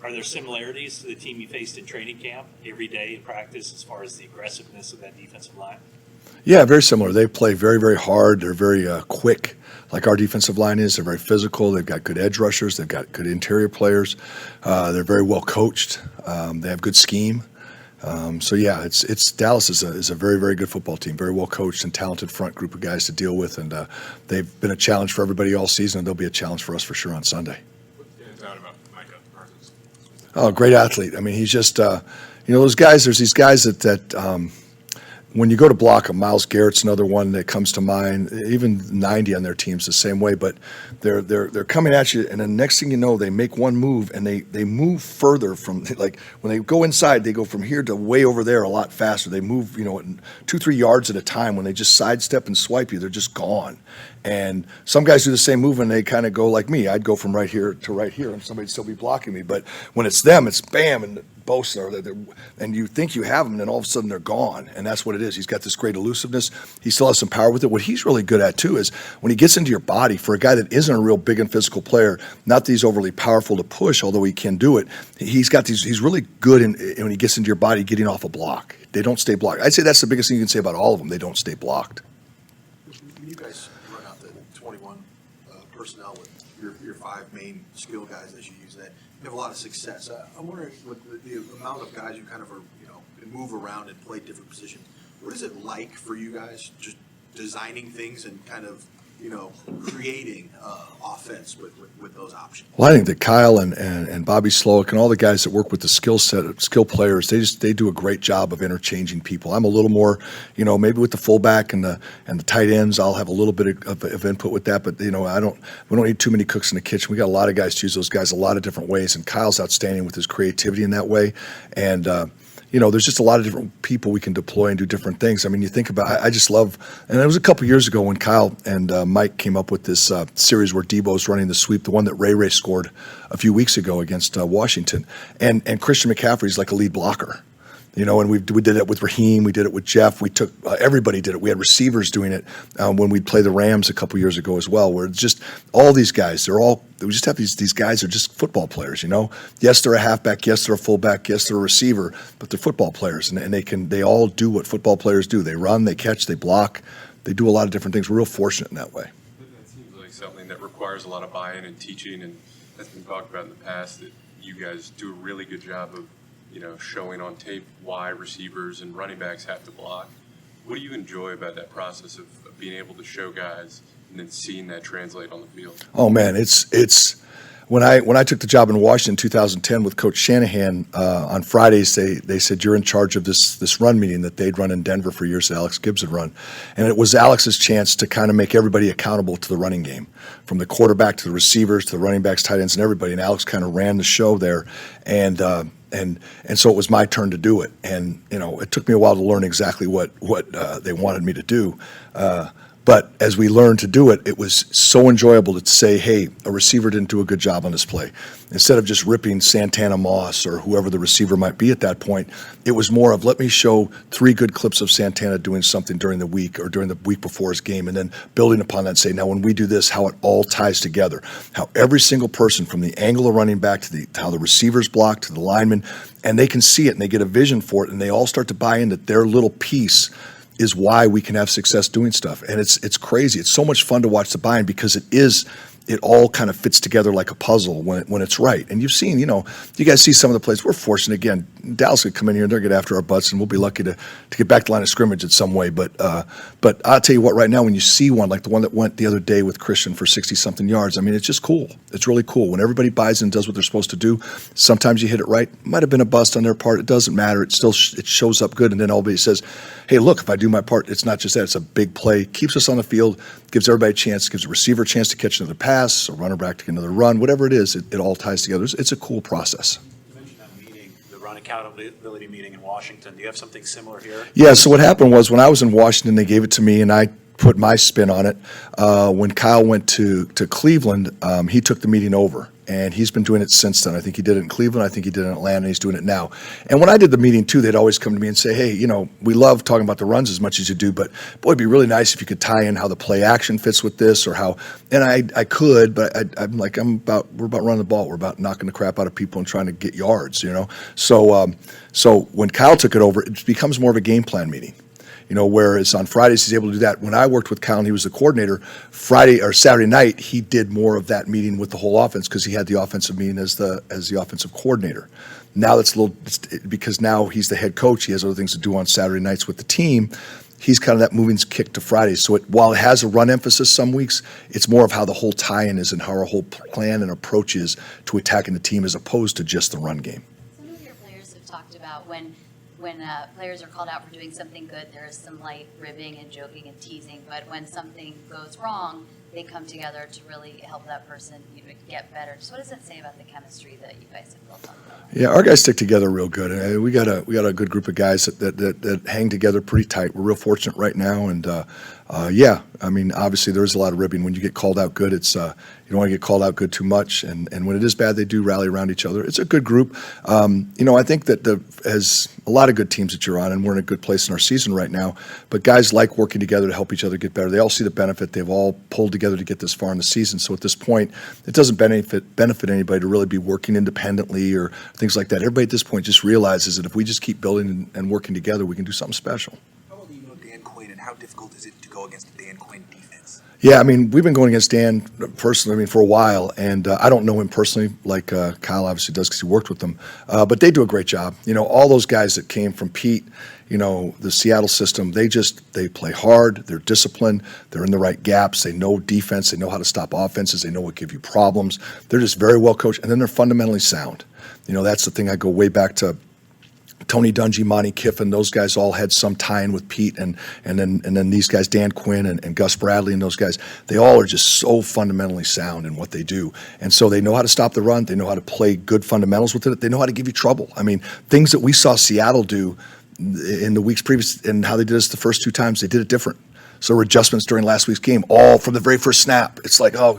Are there similarities to the team you faced in training camp every day in practice as far as the aggressiveness of that defensive line? Yeah, very similar. They play very, very hard. They're very quick, like our defensive line is. They're very physical. They've got good edge rushers. They've got good interior players. They're very well coached. They have good scheme. So yeah, it's Dallas is a very, very good football team, very well coached and talented front group of guys to deal with, and they've been a challenge for everybody all season, and they'll be a challenge for us for sure on Sunday. What stands out about Micah Parsons? Oh, great athlete. I mean, he's just those guys. There's these guys that when you go to block him, Myles Garrett's another one that comes to mind. Even 90 on their team's the same way, but they're coming at you, and the next thing you know, they make one move and they move further from, like when they go inside, they go from here to way over there a lot faster. They move 2-3 yards at a time. When they just sidestep and swipe you, they're just gone. And some guys do the same move and they kind of go like me. I'd go from right here to right here, and somebody'd still be blocking me. But when it's them, it's bam, and both are there, and you think you have them, and then all of a sudden they're gone. And that's what it is. He's got this great elusiveness. He still has some power with it. What he's really good at too is when he gets into your body, for a guy that isn't a real big and physical player, not that he's overly powerful to push, although he can do it. He's really good when he gets into your body, getting off a block. They don't stay blocked. I'd say that's the biggest thing you can say about all of them. They don't stay blocked. You guys run out the 21 personnel with your 5 main skill guys as you use that. You have a lot of success. I'm wondering, with the amount of guys you kind of can move around and play different positions, what is it like for you guys just designing things and kind of creating offense with those options? Well, I think that Kyle and Bobby Slowick and all the guys that work with the skill players, they do a great job of interchanging people. I'm a little more, maybe with the fullback and the tight ends, I'll have a little bit of input with that. But we don't need too many cooks in the kitchen. We got a lot of guys to use those guys a lot of different ways, and Kyle's outstanding with his creativity in that way. And there's just a lot of different people we can deploy and do different things. I mean, you think about, I just love, and it was a couple years ago when Kyle and Mike came up with this series where Debo's running the sweep, the one that Ray scored a few weeks ago against Washington. And Christian McCaffrey's like a lead blocker. And we did it with Raheem, we did it with Jeff, we took, everybody did it. We had receivers doing it when we'd play the Rams a couple years ago as well, where it's just all these guys, we just have these guys are just football players, Yes, they're a halfback, yes, they're a fullback, yes, they're a receiver, but they're football players, and they all do what football players do. They run, they catch, they block, they do a lot of different things. We're real fortunate in that way. That seems like something that requires a lot of buy-in and teaching, and that's been talked about in the past, that you guys do a really good job of showing on tape why receivers and running backs have to block. What do you enjoy about that process of being able to show guys and then seeing that translate on the field? Oh man, it's when I took the job in Washington in 2010 with Coach Shanahan, on Fridays they said you're in charge of this run meeting that they'd run in Denver for years that Alex Gibbs had run. And it was Alex's chance to kind of make everybody accountable to the running game, from the quarterback to the receivers to the running backs, tight ends, and everybody. And Alex kind of ran the show there. And so it was my turn to do it. And, it took me a while to learn exactly what they wanted me to do. But as we learned to do it, it was so enjoyable to say, hey, a receiver didn't do a good job on this play. Instead of just ripping Santana Moss or whoever the receiver might be at that point, it was more of, let me show 3 good clips of Santana doing something during the week or during the week before his game, and then building upon that and say, now when we do this, how it all ties together, how every single person from the angle of running back to how the receivers block to the linemen, and they can see it and they get a vision for it, and they all start to buy into their little piece is why we can have success doing stuff. And it's crazy. It's so much fun to watch the buy-in because it all kind of fits together like a puzzle when it's right. And you've seen, you guys see some of the plays. We're fortunate, again, Dallas could come in here and they'll get after our butts, and we'll be lucky to get back to the line of scrimmage in some way. But I'll tell you what, right now, when you see one, like the one that went the other day with Christian for 60-something yards, I mean, it's just cool. It's really cool. When everybody buys in and does what they're supposed to do, sometimes you hit it right. Might have been a bust on their part. It doesn't matter. It still it shows up good. And then everybody says, hey, look, if I do my part, it's not just that. It's a big play. Keeps us on the field, gives everybody a chance, gives a receiver a chance to catch another pass, a runner back to get another run, whatever it is, it all ties together. It's a cool process. You mentioned that meeting, the run accountability meeting in Washington. Do you have something similar here? Yeah, so what happened was when I was in Washington, they gave it to me, and I put my spin on it. When Kyle went to Cleveland, he took the meeting over. and he's been doing it since then. I think he did it in Cleveland. I think he did it in Atlanta. And he's doing it now. And when I did the meeting too, they'd always come to me and say, "Hey, we love talking about the runs as much as you do, but boy, it'd be really nice if you could tie in how the play action fits with this, or how." And I could, but we're about running the ball. We're about knocking the crap out of people and trying to get yards. So when Kyle took it over, it becomes more of a game plan meeting. Whereas on Fridays he's able to do that. When I worked with Kyle and he was the coordinator, Friday or Saturday night he did more of that meeting with the whole offense because he had the offensive meeting as the offensive coordinator. Now because now he's the head coach. He has other things to do on Saturday nights with the team. He's kind of that moving kick to Fridays. So while it has a run emphasis some weeks, it's more of how the whole tie-in is and how our whole plan and approach is to attacking the team as opposed to just the run game. Some of your players have talked about when players are called out for doing something good, there is some light ribbing and joking and teasing. But when something goes wrong, they come together to really help that person get better. Just what does that say about the chemistry that you guys have built up? Yeah, our guys stick together real good. And we got a good group of guys that hang together pretty tight. We're real fortunate right now, and obviously there's a lot of ribbing when you get called out good. It's you don't want to get called out good too much, and when it is bad, they do rally around each other. It's a good group. I think that as a lot of good teams that you're on, and we're in a good place in our season right now. But guys like working together to help each other get better. They all see the benefit. They've all pulled together to get this far in the season. So at this point, it doesn't benefit anybody to really be working independently or things like that. Everybody at this point just realizes that if we just keep building and working together, we can do something special. How well do you know Dan Quinn, and how difficult is it to go against the Dan Quinn defense? Yeah, we've been going against Dan personally, for a while, and I don't know him personally like Kyle obviously does because he worked with them, but they do a great job. All those guys that came from Pete, the Seattle system, they play hard, they're disciplined, they're in the right gaps, they know defense, they know how to stop offenses, they know what give you problems. They're just very well coached, and then they're fundamentally sound. That's the thing. I go way back to Tony Dungy, Monty Kiffin, those guys all had some tie-in with Pete, and then these guys, Dan Quinn and Gus Bradley and those guys, they all are just so fundamentally sound in what they do. And so they know how to stop the run, they know how to play good fundamentals with it, they know how to give you trouble. Things that we saw Seattle do in the weeks previous and how they did us the first two times, they did it different. So there were adjustments during last week's game, all from the very first snap. It's like, oh,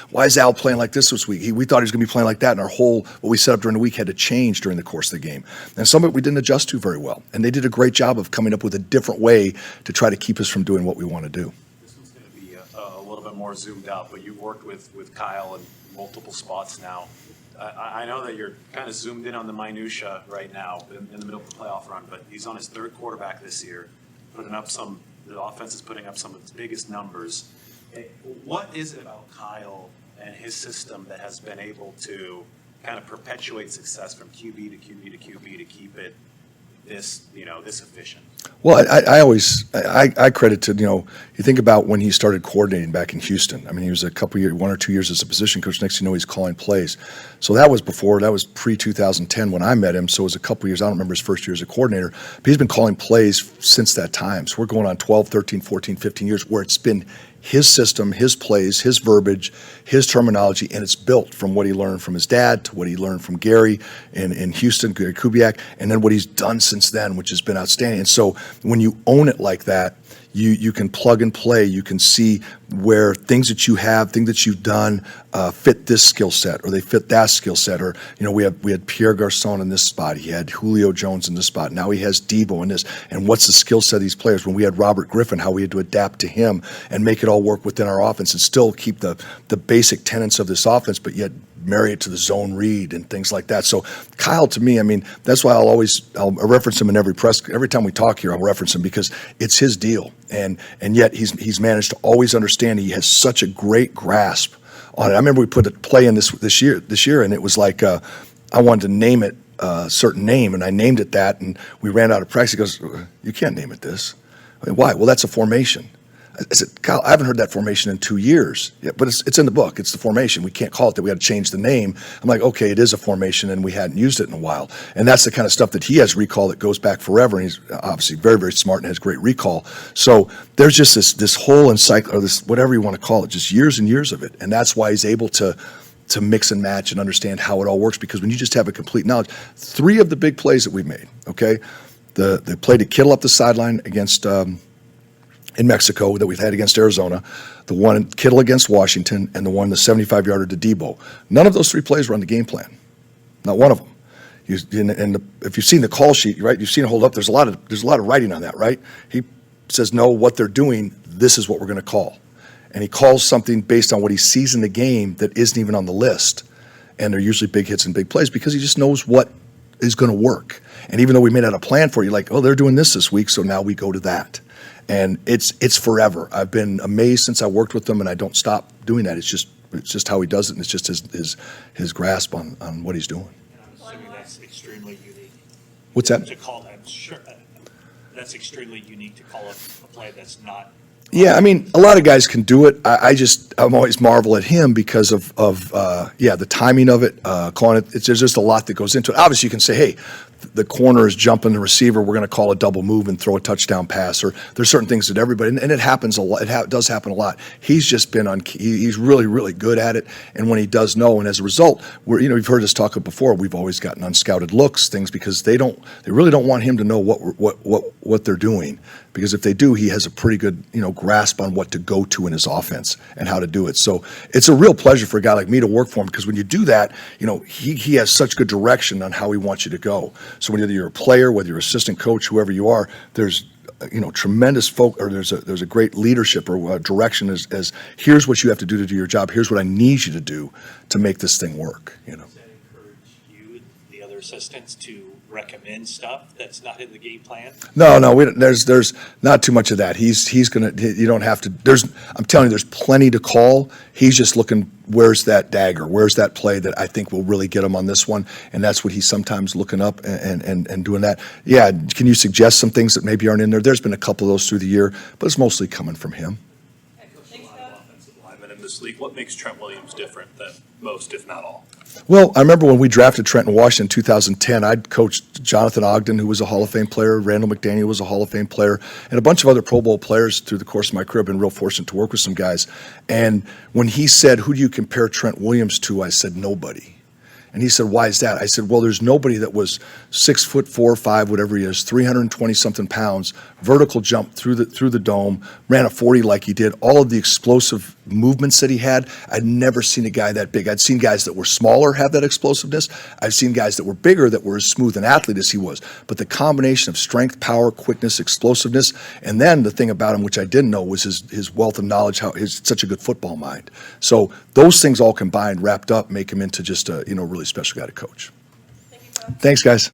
why is Al playing like this week? We thought he was going to be playing like that, and what we set up during the week had to change during the course of the game. And some of it we didn't adjust to very well. And they did a great job of coming up with a different way to try to keep us from doing what we want to do. This one's going to be a little bit more zoomed out, but you've worked with Kyle in multiple spots now. I know that you're kind of zoomed in on the minutia right now in the middle of the playoff run, but he's on his third quarterback this year, the offense is putting up some of its biggest numbers. What is it about Kyle and his system that has been able to kind of perpetuate success from QB to QB to QB to keep it this efficient? Well, I credit to, you think about when he started coordinating back in Houston. He was a couple years, 1 or 2 years as a position coach. Next thing you know, he's calling plays. So that was pre-2010 when I met him. So it was a couple years. I don't remember his first year as a coordinator. But he's been calling plays since that time. So we're going on 12, 13, 14, 15 years where it's been his system, his plays, his verbiage, his terminology, and it's built from what he learned from his dad to what he learned from Gary in Houston, Gary Kubiak, and then what he's done since then, which has been outstanding. And so when you own it like that, you can plug and play. You can see where things that you have, things that you've done fit this skill set, or they fit that skill set. Or we had Pierre Garçon in this spot. He had Julio Jones in this spot. Now he has Debo in this. And what's the skill set of these players? When we had Robert Griffin, how we had to adapt to him and make it all work within our offense and still keep the basic tenets of this offense, but yet marry it to the zone read and things like that. So Kyle, to me, that's why I'll reference him in every time we talk here. I'll reference him because it's his deal, and yet he's managed to always understand. He has such a great grasp on it. I remember we put a play in this year, and it was like I wanted to name it a certain name, and I named it that, and we ran out of practice. He goes, "You can't name it this." Why? Well, that's a formation. I said, Kyle, I haven't heard that formation in 2 years. Yeah, but it's in the book. It's the formation. We can't call it that. We had to change the name. I'm like, okay, it is a formation, and we hadn't used it in a while. And that's the kind of stuff that he has recall that goes back forever. And he's obviously very, very smart and has great recall. So there's just this whole or this whatever you want to call it, just years and years of it. And that's why he's able to mix and match and understand how it all works. Because when you just have a complete knowledge, 3 of the big plays that we've made, okay, the play to Kittle up the sideline against in Mexico that we've had against Arizona, the one Kittle against Washington, and the 75-yarder to Debo. None of those 3 plays were on the game plan. Not one of them. If you've seen the call sheet, right, you've seen it hold up. There's a lot of writing on that, right? He says, no, what they're doing, this is what we're going to call. And he calls something based on what he sees in the game that isn't even on the list. And they're usually big hits and big plays because he just knows what is going to work. And even though we made out a plan for you, like, oh, they're doing this week, so now we go to that. And it's forever. I've been amazed since I worked with him, and I don't stop doing that. It's just how he does it, and it's just his grasp on what he's doing. And I'm assuming that's extremely unique. What's that? To call that, sure, that's extremely unique to call a play that's not. Yeah, I mean, a lot of guys can do it. I'm always marvel at him because of the timing of it, calling it. There's just a lot that goes into it. Obviously, you can say, hey, the corner is jumping the receiver, we're going to call a double move and throw a touchdown pass. Or there's certain things that everybody, and it happens a lot. It does happen a lot. He's just been he's really, really good at it. And when he does know, and as a result, you've heard us talk before, we've always gotten unscouted looks, things, because they really don't want him to know what they're doing. Because if they do, he has a pretty good, grasp on what to go to in his offense and how to do it. So it's a real pleasure for a guy like me to work for him, because when you do that, he has such good direction on how he wants you to go. So whether you're a player, whether you're assistant coach, whoever you are, there's tremendous there's a great leadership or direction as here's what you have to do your job. Here's what I need you to do to make this thing work. Does that encourage you and the other assistants to recommend stuff that's not in the game plan? No, there's not too much of that. He's gonna. You don't have to. I'm telling you, there's plenty to call. He's just looking. Where's that dagger? Where's that play that I think will really get him on this one? And that's what he's sometimes looking up and doing that. Yeah, can you suggest some things that maybe aren't in there? There's been a couple of those through the year, but it's mostly coming from him. A lot of offensive linemen in this league. What makes Trent Williams different than most, if not all? Well, I remember when we drafted Trent in Washington in 2010, I'd coached Jonathan Ogden, who was a Hall of Fame player, Randall McDaniel was a Hall of Fame player, and a bunch of other Pro Bowl players through the course of my career. I've been real fortunate to work with some guys. And when he said, who do you compare Trent Williams to? I said, nobody. And he said, why is that? I said, well, there's nobody that was 6'4" or 5", whatever he is, 320-something pounds, vertical jump through the dome, ran a 40 like he did, all of the explosive movements that he had. I'd never seen a guy that big. I'd seen guys that were smaller have that explosiveness. I've seen guys that were bigger that were as smooth an athlete as he was. But the combination of strength, power, quickness, explosiveness, and then the thing about him, which I didn't know, was his wealth of knowledge, how he's such a good football mind. So those things all combined, wrapped up, make him into just a really special guy to coach. Thanks, guys.